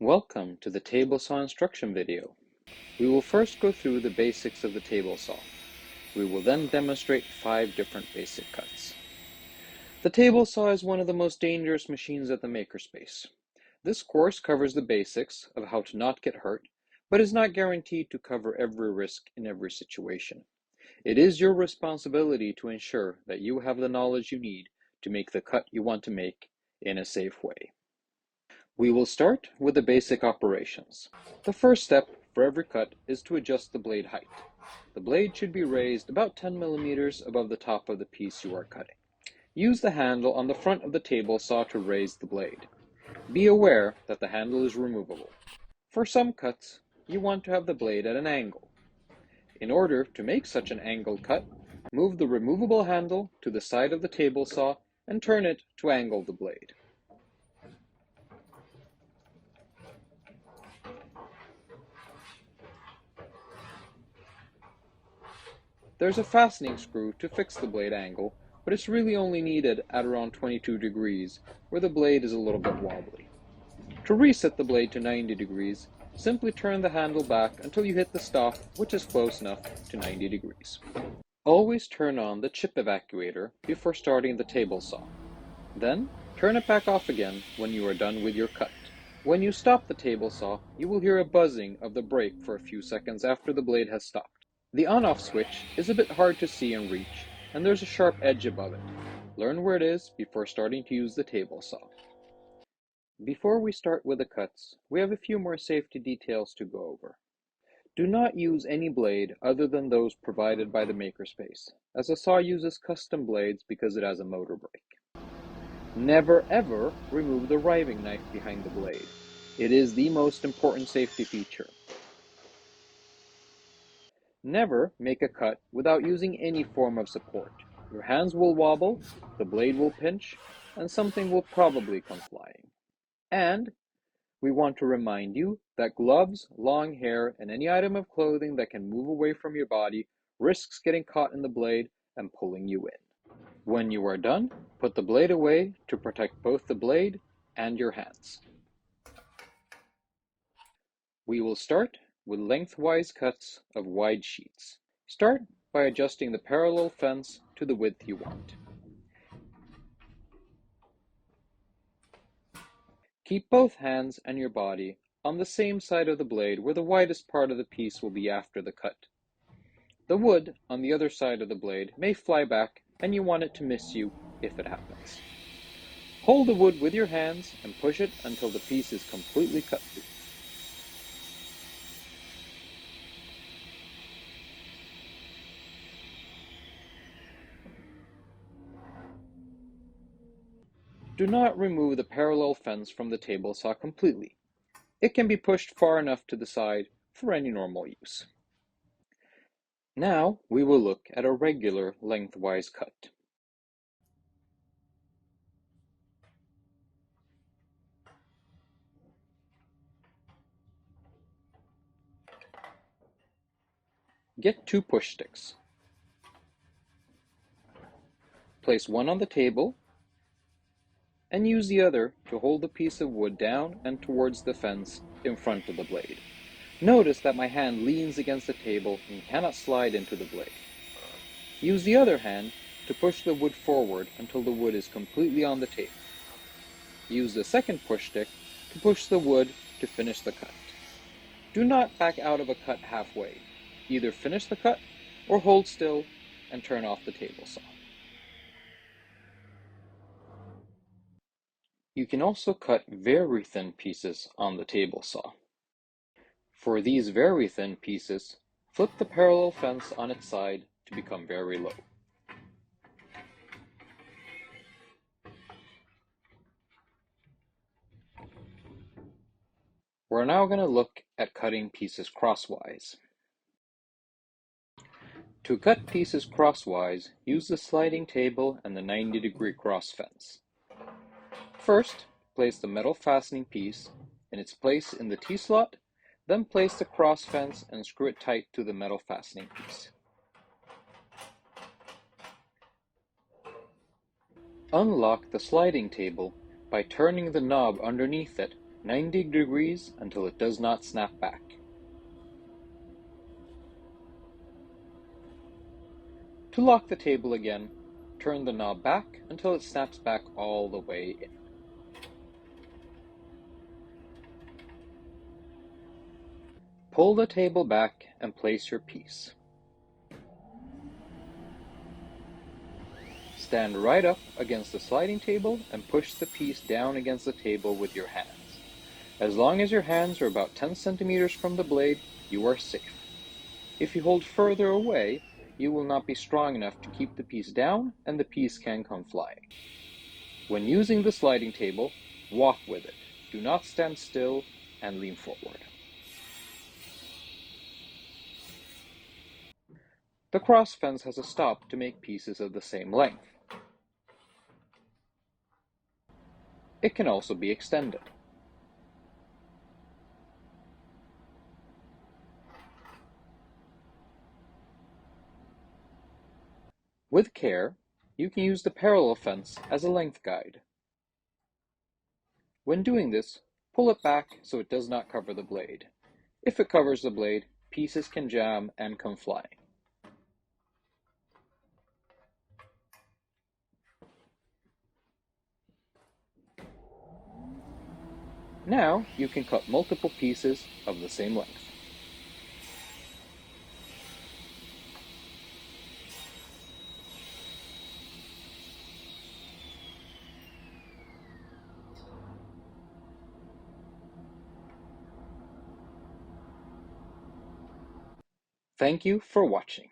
Welcome to the table saw instruction video. We will first go through the basics of the table saw. We will then demonstrate 5 different basic cuts. The table saw is one of the most dangerous machines at the Makerspace. This course covers the basics of how to not get hurt, but is not guaranteed to cover every risk in every situation. It is your responsibility to ensure that you have the knowledge you need to make the cut you want to make in a safe way. We will start with the basic operations. The first step for every cut is to adjust the blade height. The blade should be raised about 10 millimeters above the top of the piece you are cutting. Use the handle on the front of the table saw to raise the blade. Be aware that the handle is removable. For some cuts, you want to have the blade at an angle. In order to make such an angled cut, move the removable handle to the side of the table saw and turn it to angle the blade. There's a fastening screw to fix the blade angle, but it's really only needed at around 22 degrees, where the blade is a little bit wobbly. To reset the blade to 90 degrees, simply turn the handle back until you hit the stop, which is close enough to 90 degrees. Always turn on the chip evacuator before starting the table saw. Then, turn it back off again when you are done with your cut. When you stop the table saw, you will hear a buzzing of the brake for a few seconds after the blade has stopped. The on-off switch is a bit hard to see and reach, and there's a sharp edge above it. Learn where it is before starting to use the table saw. Before we start with the cuts, we have a few more safety details to go over. Do not use any blade other than those provided by the Makerspace, as a saw uses custom blades because it has a motor brake. Never ever remove the riving knife behind the blade. It is the most important safety feature. Never make a cut without using any form of support. Your hands will wobble, the blade will pinch, and something will probably come flying. And we want to remind you that gloves, long hair, and any item of clothing that can move away from your body risks getting caught in the blade and pulling you in. When you are done, put the blade away to protect both the blade and your hands. We will start with lengthwise cuts of wide sheets. Start by adjusting the parallel fence to the width you want. Keep both hands and your body on the same side of the blade where the widest part of the piece will be after the cut. The wood on the other side of the blade may fly back and you want it to miss you if it happens. Hold the wood with your hands and push it until the piece is completely cut through. Do not remove the parallel fence from the table saw completely. It can be pushed far enough to the side for any normal use. Now we will look at a regular lengthwise cut. Get 2 push sticks. Place one on the table and use the other to hold the piece of wood down and towards the fence in front of the blade. Notice that my hand leans against the table and cannot slide into the blade. Use the other hand to push the wood forward until the wood is completely on the table. Use the second push stick to push the wood to finish the cut. Do not back out of a cut halfway. Either finish the cut or hold still and turn off the table saw. You can also cut very thin pieces on the table saw. For these very thin pieces, flip the parallel fence on its side to become very low. We're now going to look at cutting pieces crosswise. To cut pieces crosswise, use the sliding table and the 90-degree cross fence. First, place the metal fastening piece in its place in the T-slot, then place the cross fence and screw it tight to the metal fastening piece. Unlock the sliding table by turning the knob underneath it 90 degrees until it does not snap back. To lock the table again, turn the knob back until it snaps back all the way in. Pull the table back and place your piece. Stand right up against the sliding table and push the piece down against the table with your hands. As long as your hands are about 10 centimeters from the blade, you are safe. If you hold further away, you will not be strong enough to keep the piece down and the piece can come flying. When using the sliding table, walk with it. Do not stand still and lean forward. The cross fence has a stop to make pieces of the same length. It can also be extended. With care, you can use the parallel fence as a length guide. When doing this, pull it back so it does not cover the blade. If it covers the blade, pieces can jam and come flying. Now you can cut multiple pieces of the same length. Thank you for watching.